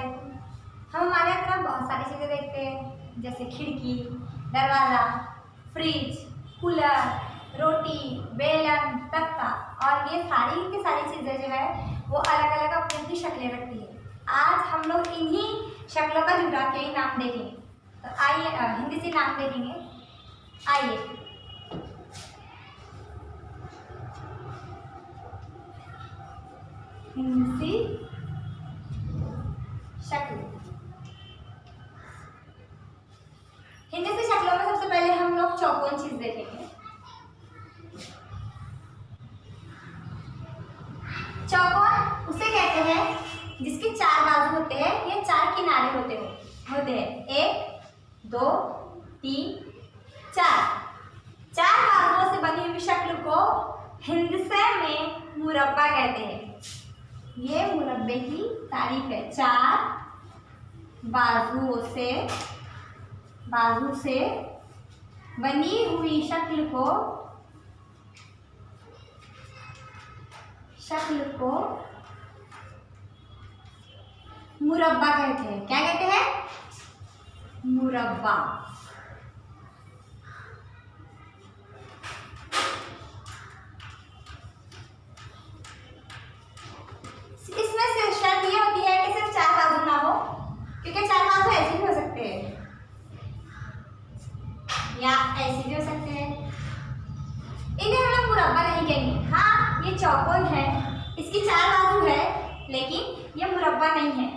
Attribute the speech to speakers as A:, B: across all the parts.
A: है। हम हमारे तरफ बहुत सारी चीज़ें देखते हैं, जैसे खिड़की, दरवाज़ा, फ्रिज, कूलर, रोटी, बेलन, तख्ता, और ये सारी की सारी चीज़ें जो है वो अलग अलग अपनी अपनी शक्लें रखती है। आज हम लोग इन्हीं शक्लों का जुड़ाके नाम देखेंगे। तो आइए हिंदी से नाम देखेंगे। आइए, हिंदी शक्ल। हिंदी से शक्लों में सबसे पहले हम लोग चौकोन चीज देखेंगे। चौकोन उसे कहते हैं जिसके चार बाजू होते हैं या चार किनारे होते हैं। 1, 2, 3, 4। चार बाजुओं से बनी हुई शक्ल को हिंदी में मुरब्बा कहते हैं। ये मुरब्बे की तारीफ है। चार बाजू से बनी हुई शक्ल को मुरब्बा कहते हैं। क्या कहते हैं? मुरब्बा। इसमें से शर्त ये होती है कि सिर्फ चार बाजू ना हो, क्योंकि चार बाजू ऐसे भी हो सकते हैं या ऐसे भी हो सकते हैं। इन्हें हम लोग मुरब्बा नहीं कहेंगे। हाँ, ये चौकोन है, इसकी चार बाजू है, लेकिन ये मुरब्बा नहीं है,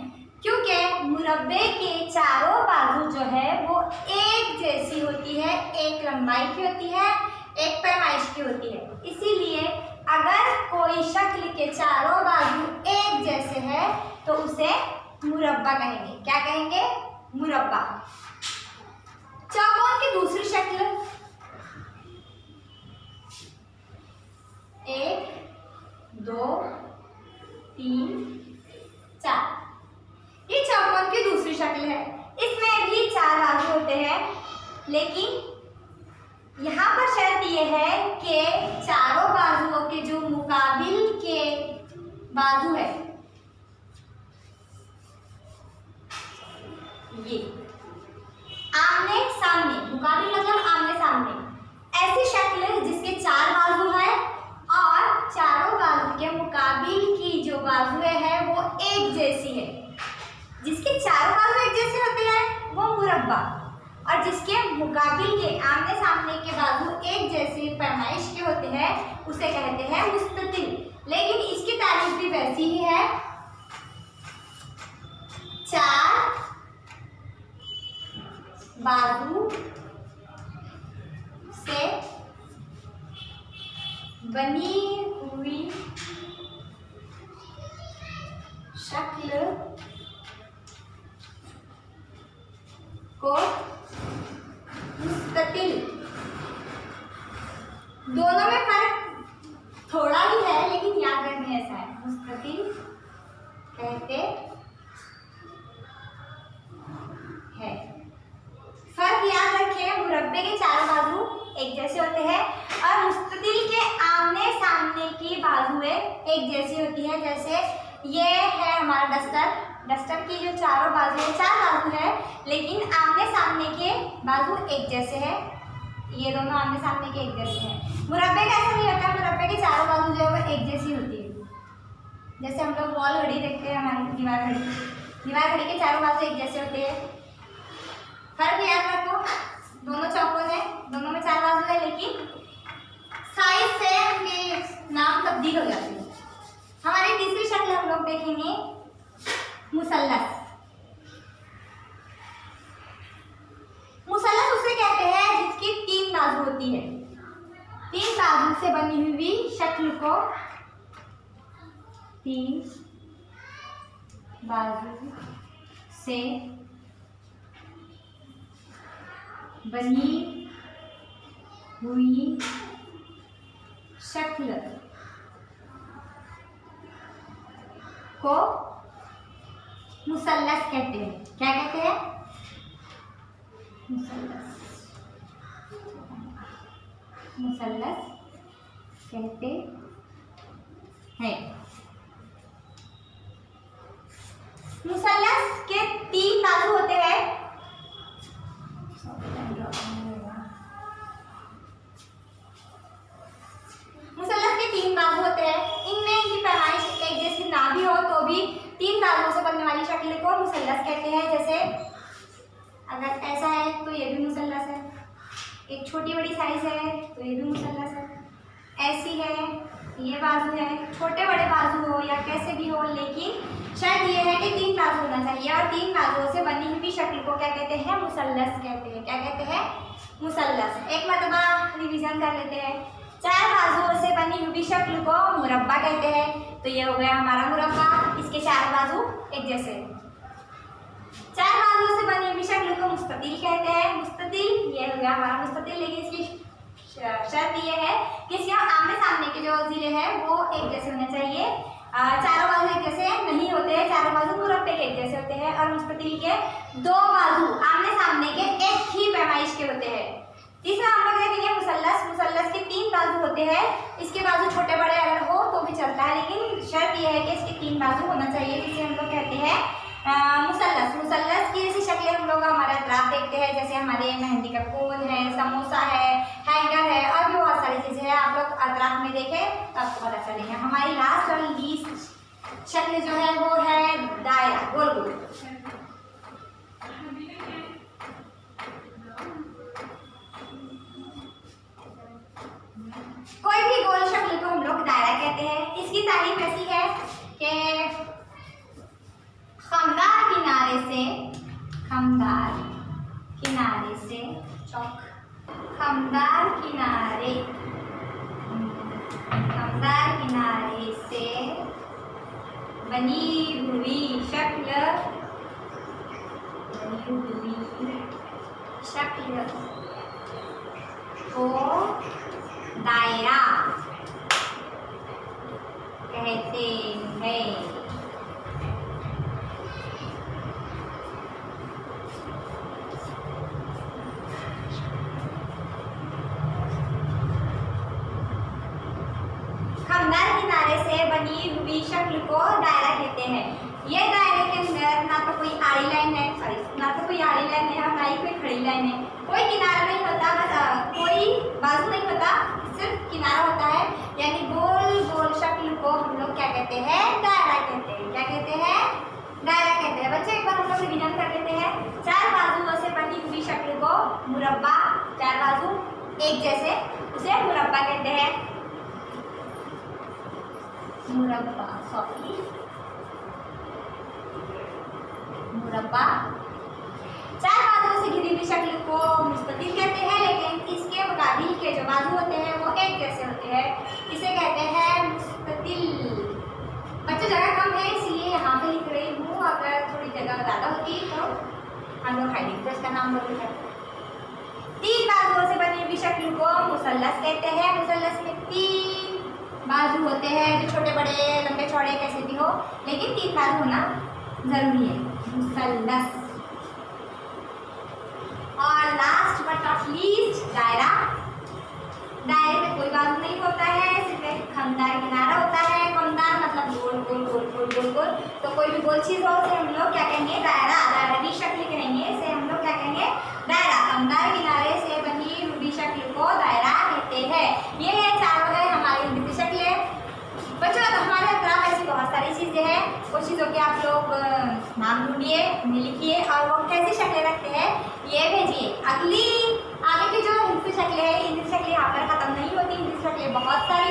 A: क्योंकि मुरब्बे के चारों बाजू जो है वो एक जैसी होती है, एक लंबाई की होती है, एक पैमाइश की होती है। इसीलिए अगर कोई शक्ल के चारों बाजू एक जैसे है तो उसे मुरब्बा कहेंगे। क्या कहेंगे? मुरब्बा। चौकोन की दूसरी शक्ल 1, 2, 3, 4। ये चौकोन की दूसरी शक्ल है। इसमें भी चार बाजू होते हैं, लेकिन यहाँ पर शर्त यह है कि चारों बाजुओं के जो मुकाबिल के बाजू है, ये आमने सामने, मुकाबिल मतलब आमने सामने, ऐसी शक्ल जिसके चार बाजू है और चारों बाजू के मुकाबिल की जो बाजुएं है वो एक जैसी है। जिसके चारों बाजू एक जैसे होते हैं वो मुरब्बा, और जिसके मुकाबिल के आमने सामने के बाजू एक जैसे पैमाइश के होते हैं उसे कहते हैं मुस्ततिल। लेकिन इसकी तारीफ भी वैसी ही है। चार बाजू से बनी हुई शक्ल को मुस्ततिल। दोनों में फर्क थोड़ा ही है, लेकिन याद रखने ऐसा है। मुस्ततिल कहते हैं। फर्क याद रखें, मुरब्बे के चारों बाजू एक जैसे होते हैं और मुस्ततिल के आमने सामने की बाजुएं एक जैसी होती है। जैसे ये है हमारा डस्टर की जो चारों बाजू है, चार बाजू है, लेकिन आमने सामने के बाजू एक जैसे हैं। ये दोनों आमने सामने के एक जैसे हैं। मुरब्बे का ऐसा नहीं होता। मुरब्बे के चारों बाजू जो है वो एक जैसी होती है। जैसे हम लोग वॉल घड़ी देखते हैं, हमारी दीवार घड़ी के चारों बाजू एक जैसे होते हैं। फर्क याद रखो, दोनों चौकोन है, दोनों में चार बाजू है, लेकिन साइज से उनके नाम तब्दील हो जाते हैं। हमारी तीसरी शक्ल हम लोग देखेंगे मुसल्लस। मुसल्लस उसे कहते हैं जिसकी तीन बाजू होती है। तीन बाजू से बनी हुई शक्ल को तीन बाजू से बनी हुई शक्ल को मुसल्लस कहते हैं। क्या कहते हैं? मुसल्लस कहते हैं। मुसल्लस के 3 बाजू होते हैं। मुसल्लस के 3 बाजू होते हैं। इनमें इनकी पैमाइश एक जैसी ना भी हो तो भी 3 बाजुओं से बनने वाली शक्ल को मुसल्लस कहते हैं। जैसे अगर ऐसा है तो ये भी मुसल्लस है, एक छोटी बड़ी साइज है तो ये भी मुसल्लस है, ऐसी है, ये बाजू है, छोटे बड़े बाजू हो या कैसे भी हो, लेकिन शर्त ये है कि 3 बाजू होना चाहिए। और 3 बाजुओं से बनी हुई शक्ल को क्या कहते हैं? मुसल्लस कहते हैं। क्या कहते हैं? मुसल्लस। एक मरतबा रिवीजन कर लेते हैं। 4 बाजुओं से बनी हुई शक्ल को मुरब्बा कहते हैं। तो ये हो गया हमारा मुरब्बा, इसके 4 बाजू एक जैसे। 4 बाजुओं से बनी हुई शक्ल को मुस्ततिल कहते हैं। मुस्ततिल ये हो गया हमारा मुस्ततिल, लेकिन इसकी शर्त ये है कि इसके आमने सामने के जो ज़िले हैं वो एक जैसे होने चाहिए। चारों बाजू एक जैसे नहीं होते हैं, चारों बाजू मुरब्बे के एक जैसे होते हैं। और मुस्ततिल के 2 बाजू आमने सामने के एक ही पैमाइश के होते हैं। तीसरा हम लोग देखेंगे मुसल्लस। मुसल्लस के 3 बाजू होते हैं। इसके बाजू छोटे बड़े अगर हो तो भी चलता है, लेकिन शर्त यह है कि इसके 3 बाजू होना चाहिए, जिसे हम लोग कहते हैं मुसल्लस। मुसल्लस की ऐसी शक्लें हम लोग हमारे अतराफ देखते हैं, जैसे हमारे मेहंदी का कोन है, समोसा है, हैंगर है, और भी बहुत सारी चीज़ें हैं। आप लोग अतराफ में देखें तो आपको पता चलेगा। हमारी लास्ट और लीस्ट शक्ल जो है वो है दायरा, गोल गोल। कोई भी गोल शक्ल को हम लोग दायरा कहते हैं। इसकी तारीफ ऐसी है कि खमदार किनारे से चौक, खमदार किनारे से बनी हुई शक्ल को दायरा कहते हैं। खमदार किनारे से बनी हुई शक्ल को दायरा कहते हैं। ये दायरे के अंदर ना तो कोई आड़ी लाइन है, ना तो कोई आड़ी लाइन है, ना ही कोई खड़ी लाइन है, कोई किनारा नहीं होता, कोई बाजू नहीं होता, सिर्फ किनारा होता है। यानी गोल गोल शक्ल को हम लोग क्या कहते हैं? दायरा कहते हैं। क्या कहते हैं? दायरा कहते हैं। बच्चे एक बार हम लोग रिवीजन कर लेते हैं। 4 बाजुओं से बनी हुई शक्ल को मुरब्बा, 4 बाजू एक जैसे, उसे मुरब्बा कहते हैं। मुरब्बा 4 बाजुओं से घिरी हुई शक्ल को मुस्ततिल कहते हैं, लेकिन इसके मुकाबिल के जो बाजू होते हैं वो एक जैसे होते हैं, इसे कहते हैं मुस्ततिल। बच्चों जगह कम है इसलिए यहाँ पे लिख रही हूँ, अगर थोड़ी जगह ज़्यादा होती तो हम लोग हाइडिंग प्रेस का नाम बोल सकते। 3 बाजुओं से बनी हुई शक्ल को मुसल्लस कहते हैं। मुसल्लस में 3 बाजू होते हैं, जो छोटे बड़े लंबे चौड़े कैसे भी हो, लेकिन 3 बाजू होना जरूरी है। मुसल्लस। और लास्ट बट नॉट लीस्ट दायरा। दायरे में कोई बाजू नहीं होता है, सिर्फ एक खमदार किनारा होता है। खमदार मतलब गोल गोल गोल गोल गोल गोल। तो कोई भी गोल चीज हो उसे हम लोग क्या कहेंगे? दायरा। दायरा की शक्ल कहेंगे, इसे हम लोग क्या कहेंगे? दायरा। खमदार किनारे से बनी हुई शक्ल को दायरा कहते हैं। ये है 4 गए हमारी नृत्य शक्लें। बच्चों हमारे अतराफ ऐसी बहुत सारी चीज़ें हैं, कुछ चीज़ों के आप लोग नाम ढूंढिए, लिखिए, और वो कैसी शक्लें रखते हैं ये भेजिए। आगे की जो नृत्य शक्लें हैं, ये नृत्य शक्लें यहाँ पर ख़त्म नहीं होती, नृत्य शक्लें बहुत सारी